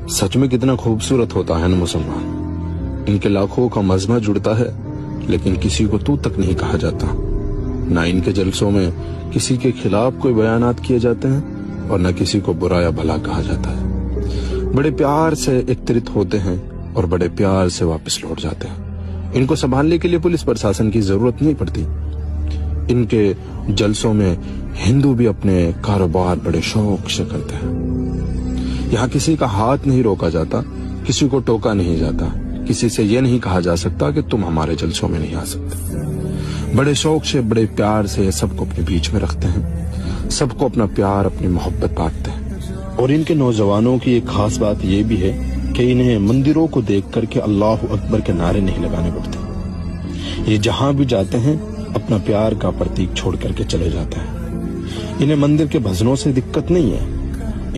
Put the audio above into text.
सच में कितना खूबसूरत होता है ना मुसलमान। इनके लाखों का मजमा जुड़ता है लेकिन किसी को तू तक नहीं कहा जाता। ना इनके जलसों में किसी के खिलाफ कोई बयानात किए जाते हैं और न किसी को बुरा या भला कहा जाता है। बड़े प्यार से एकत्रित होते हैं और बड़े प्यार से वापस लौट जाते हैं। इनको संभालने के लिए पुलिस प्रशासन की जरूरत नहीं पड़ती। इनके जलसों में हिंदू भी अपने कारोबार बड़े शौक से करते हैं। यहाँ किसी का हाथ नहीं रोका जाता, किसी को टोका नहीं जाता, किसी से ये नहीं कहा जा सकता कि तुम हमारे जलसों में नहीं आ सकते। बड़े शौक से बड़े प्यार से सबको अपने बीच में रखते हैं, सबको अपना प्यार अपनी मोहब्बत बांटते हैं। और इनके नौजवानों की एक खास बात ये भी है कि इन्हें मंदिरों को देख करके अल्लाह अकबर के नारे नहीं लगाने पड़ते। ये जहां भी जाते हैं अपना प्यार का प्रतीक छोड़ करके चले जाते हैं। इन्हें मंदिर के भजनों से दिक्कत नहीं है,